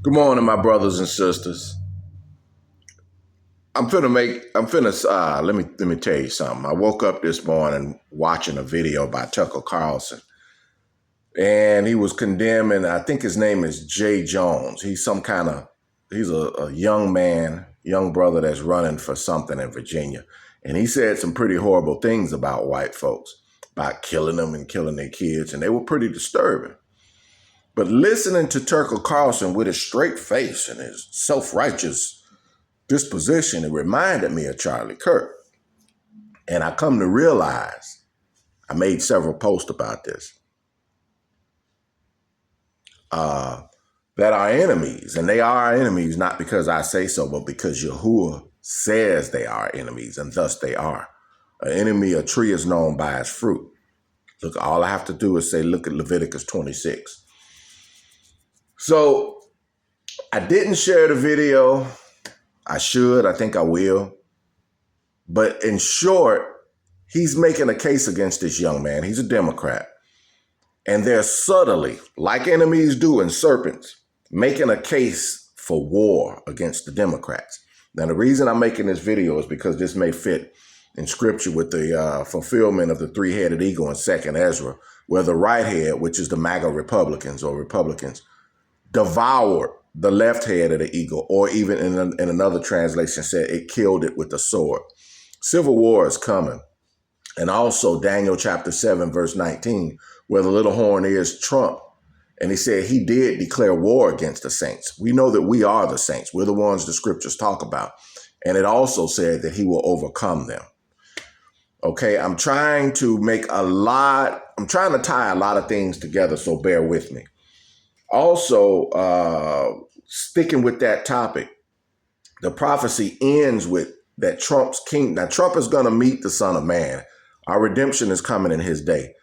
Good morning, my brothers and sisters. Let me tell you something. I woke up this morning watching a video by Tucker Carlson, and he was condemning, I think his name is Jay Jones. He's a young man, young brother that's running for something in Virginia. And he said some pretty horrible things about white folks, about killing them and killing their kids, and they were pretty disturbing. But listening to Tucker Carlson with his straight face and his self-righteous disposition, it reminded me of Charlie Kirk. And I come to realize, I made several posts about this, that our enemies, and they are our enemies not because I say so, but because Yahuwah says they are enemies, and thus they are. An enemy, a tree is known by its fruit. Look, all I have to do is say, look at Leviticus 26. So I didn't share the video. I should, I think I will. But in short, he's making a case against this young man. He's a Democrat. And they're subtly, like enemies do in serpents, making a case for war against the Democrats. Now, the reason I'm making this video is because this may fit in scripture with the fulfillment of the three-headed eagle in 2nd Ezra, where the right head, which is the MAGA Republicans, devoured the left head of the eagle, or even in another translation said it killed it with the sword. Civil war is coming. And also Daniel chapter 7, verse 19, where the little horn is Trump. And he said he did declare war against the saints. We know that we are the saints. We're the ones the scriptures talk about. And it also said that he will overcome them. Okay, I'm trying to tie a lot of things together, so bear with me. Also, sticking with that topic, the prophecy ends with that Trump's king. Now, Trump is going to meet the Son of Man. Our redemption is coming in his day.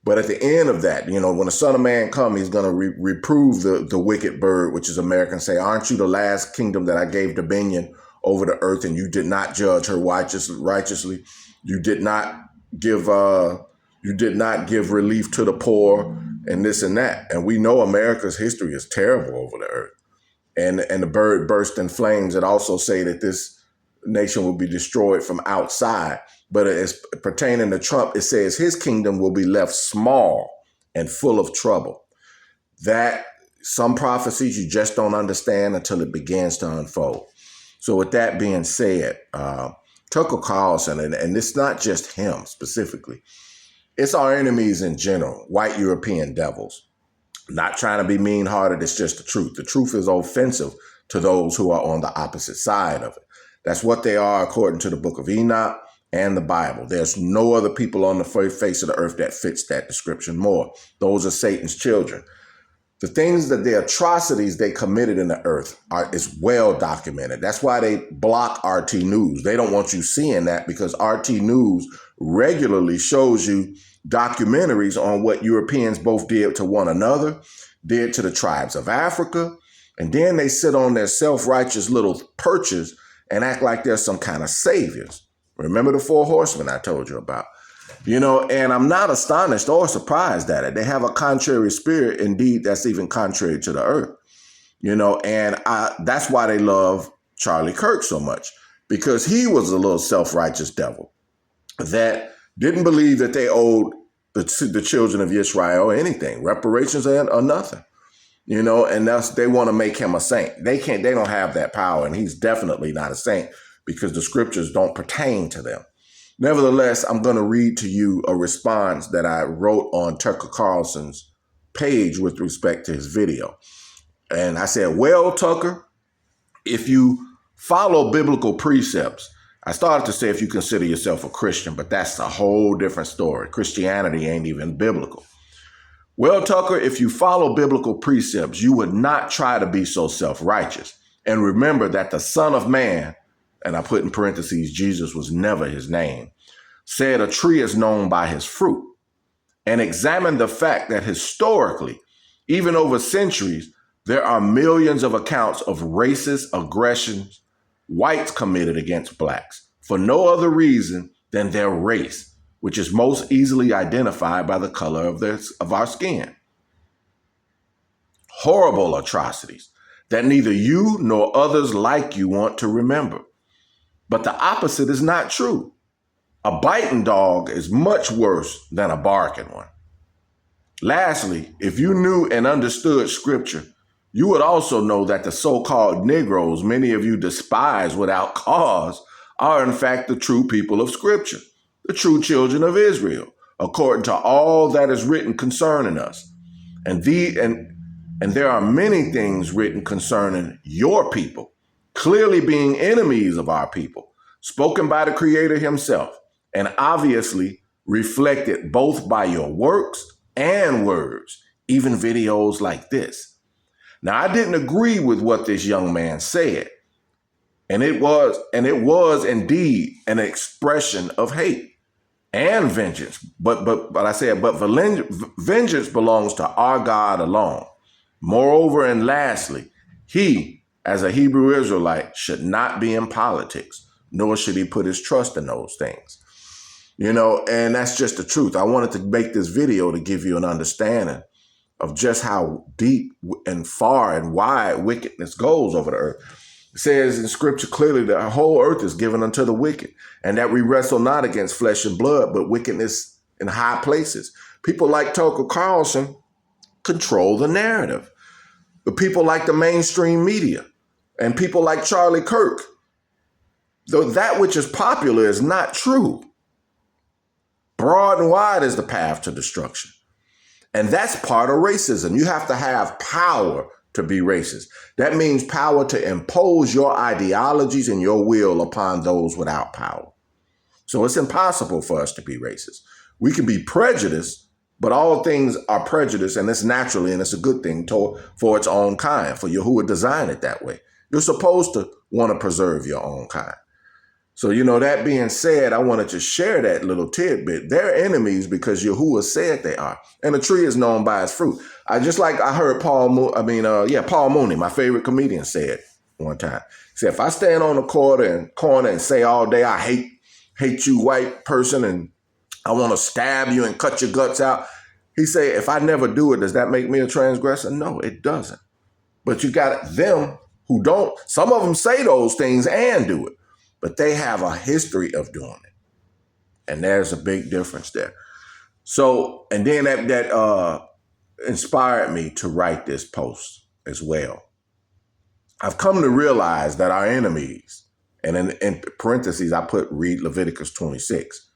But at the end of that, when the Son of Man comes, he's going to reprove the wicked bird, which is America, and say, aren't you the last kingdom that I gave dominion over the earth, and you did not judge her righteously? You did not give relief to the poor, and this and that. And we know America's history is terrible over the earth. And the bird burst in flames. It also say that this nation will be destroyed from outside. But as pertaining to Trump, it says his kingdom will be left small and full of trouble. That some prophecies you just don't understand until it begins to unfold. So with that being said, Tucker Carlson, and it's not just him specifically, it's our enemies in general, white European devils. Not trying to be mean-hearted, it's just the truth. The truth is offensive to those who are on the opposite side of it. That's what they are according to the book of Enoch and the Bible. There's no other people on the face of the earth that fits that description more. Those are Satan's children. The things that the atrocities they committed in the earth is well documented. That's why they block RT News. They don't want you seeing that because RT News regularly shows you documentaries on what Europeans both did to one another, did to the tribes of Africa, and then they sit on their self-righteous little perches and act like they're some kind of saviors. Remember the 4 horsemen I told you about? And I'm not astonished or surprised at it. They have a contrary spirit, indeed, that's even contrary to the earth. And that's why they love Charlie Kirk so much, because he was a little self-righteous devil that didn't believe that they owed the children of Israel anything, reparations or nothing, and they want to make him a saint. They don't have that power, and he's definitely not a saint because the scriptures don't pertain to them. Nevertheless, I'm going to read to you a response that I wrote on Tucker Carlson's page with respect to his video. And I said, well, Tucker, if you follow biblical precepts, I started to say if you consider yourself a Christian, but that's a whole different story. Christianity ain't even biblical. Well, Tucker, if you follow biblical precepts, you would not try to be so self-righteous. And remember that the Son of Man, and I put in parentheses, Jesus was never his name, said a tree is known by his fruit. And examine the fact that historically, even over centuries, there are millions of accounts of racist aggressions whites committed against blacks for no other reason than their race, which is most easily identified by the color of our skin. Horrible atrocities that neither you nor others like you want to remember. But the opposite is not true. A biting dog is much worse than a barking one. Lastly, if you knew and understood scripture, you would also know that the so-called Negroes many of you despise without cause are in fact the true people of scripture, the true children of Israel, according to all that is written concerning us. And there are many things written concerning your people, clearly being enemies of our people, spoken by the Creator himself, and obviously reflected both by your works and words, even videos like this. Now, I didn't agree with what this young man said, and it was indeed an expression of hate and vengeance. But I said, but vengeance belongs to our God alone. Moreover, and lastly, he, as a Hebrew Israelite, should not be in politics, nor should he put his trust in those things. You know, and that's just the truth. I wanted to make this video to give you an understanding of just how deep and far and wide wickedness goes over the earth. It says in scripture clearly that the whole earth is given unto the wicked, and that we wrestle not against flesh and blood, but wickedness in high places. People like Tucker Carlson control the narrative. But people like the mainstream media and people like Charlie Kirk, though that which is popular is not true. Broad and wide is the path to destruction. And that's part of racism. You have to have power to be racist. That means power to impose your ideologies and your will upon those without power. So it's impossible for us to be racist. We can be prejudiced, but all things are prejudiced, and it's naturally, and it's a good thing for its own kind, for Yahuwah designed it that way. You're supposed to want to preserve your own kind. So, you know, that being said, I wanted to share that little tidbit. They're enemies because Yahuwah said they are. And the tree is known by its fruit. I heard Paul Mooney, my favorite comedian, said one time. He said, if I stand on the corner and say all day, I hate you, white person, and I want to stab you and cut your guts out. He said, if I never do it, does that make me a transgressor? No, it doesn't. But you got them who don't. Some of them say those things and do it, but they have a history of doing it. And there's a big difference there. So, and then that inspired me to write this post as well. I've come to realize that our enemies, and in parentheses, I read Leviticus 26,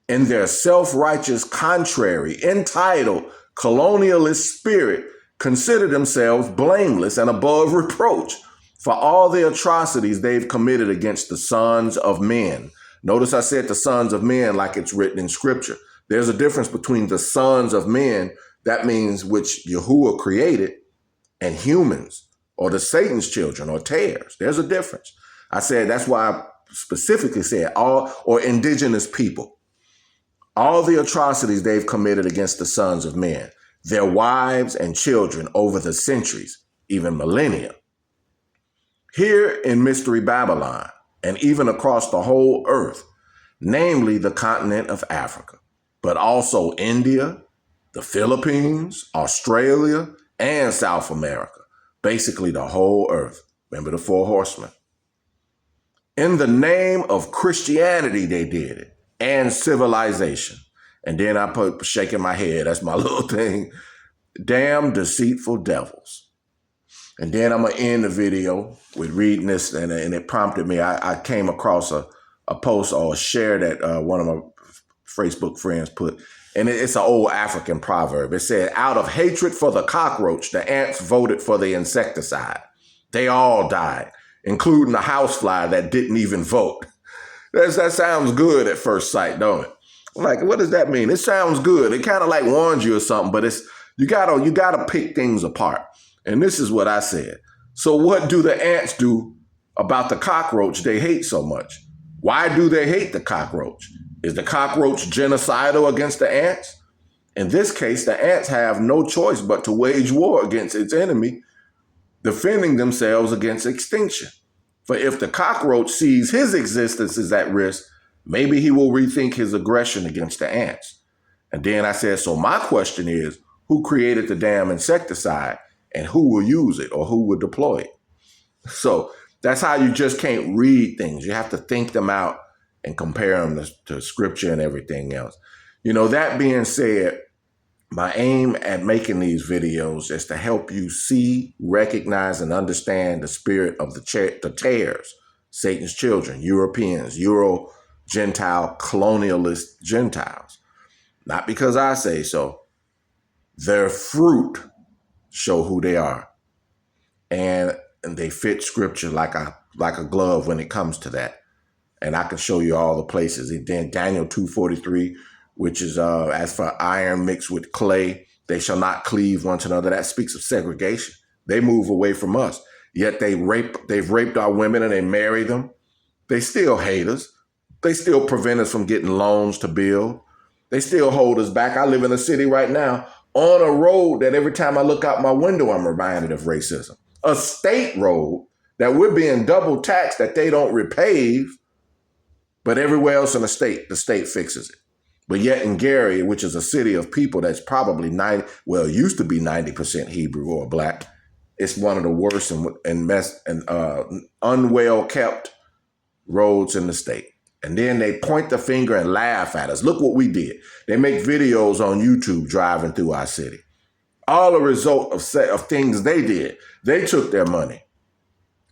in their self-righteous, contrary, entitled, colonialist spirit, consider themselves blameless and above reproach for all the atrocities they've committed against the sons of men. Notice I said the sons of men like it's written in scripture. There's a difference between the sons of men, that means which Yahuwah created, and humans, or the Satan's children, or tares. There's a difference. I said that's why I specifically said all, or indigenous people. All the atrocities they've committed against the sons of men, their wives and children over the centuries, even millennia. Here in Mystery Babylon, and even across the whole earth, namely the continent of Africa, but also India, the Philippines, Australia, and South America, basically the whole earth. Remember the 4 horsemen. In the name of Christianity, they did it, and civilization. And then I put shaking my head. That's my little thing. Damn deceitful devils. And then I'm going to end the video with reading this, and it prompted me. I came across a post or a share that one of my Facebook friends put, and it's an old African proverb. It said, out of hatred for the cockroach, the ants voted for the insecticide. They all died, including the housefly that didn't even vote. That sounds good at first sight, don't it? Like, what does that mean? It sounds good. It kind of like warns you or something, but you gotta pick things apart. And this is what I said. So what do the ants do about the cockroach they hate so much? Why do they hate the cockroach? Is the cockroach genocidal against the ants? In this case, the ants have no choice but to wage war against its enemy, defending themselves against extinction. For if the cockroach sees his existence is at risk, maybe he will rethink his aggression against the ants. And then I said, so my question is, who created the damn insecticide? and who will use it or who will deploy it. So that's how you just can't read things. You have to think them out and compare them to scripture and everything else. That being said, my aim at making these videos is to help you see, recognize, and understand the spirit of the tares, Satan's children, Europeans, Euro-Gentile, colonialist Gentiles. Not because I say so. Their fruit show who they are. And they fit scripture like a glove when it comes to that. And I can show you all the places. And then Daniel 2:43, which is as for iron mixed with clay, they shall not cleave one to another. That speaks of segregation. They move away from us. Yet they've raped our women and they marry them. They still hate us. They still prevent us from getting loans to build. They still hold us back. I live in a city right now on a road that every time I look out my window, I'm reminded of racism. A state road that we're being double taxed that they don't repave, but everywhere else in the state fixes it. But yet in Gary, which is a city of people that's probably used to be 90% Hebrew or black, it's one of the worst and unwell kept roads in the state. And then they point the finger and laugh at us. Look what we did. They make videos on YouTube driving through our city. All a result of things they did. They took their money.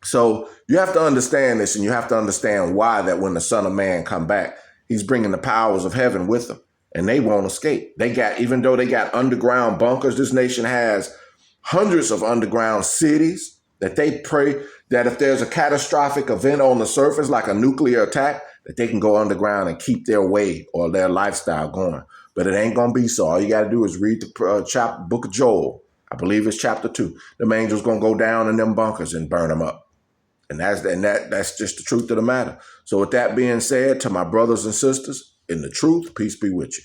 So you have to understand this, and you have to understand why that when the Son of Man come back, he's bringing the powers of heaven with him, and they won't escape. Even though they got underground bunkers, this nation has hundreds of underground cities that they pray that if there's a catastrophic event on the surface, like a nuclear attack, that they can go underground and keep their way or their lifestyle going. But it ain't going to be so. All you got to do is read the book of Joel. I believe it's chapter 2. The angel's going to go down in them bunkers and burn them up. And that's just the truth of the matter. So with that being said, to my brothers and sisters, in the truth, peace be with you.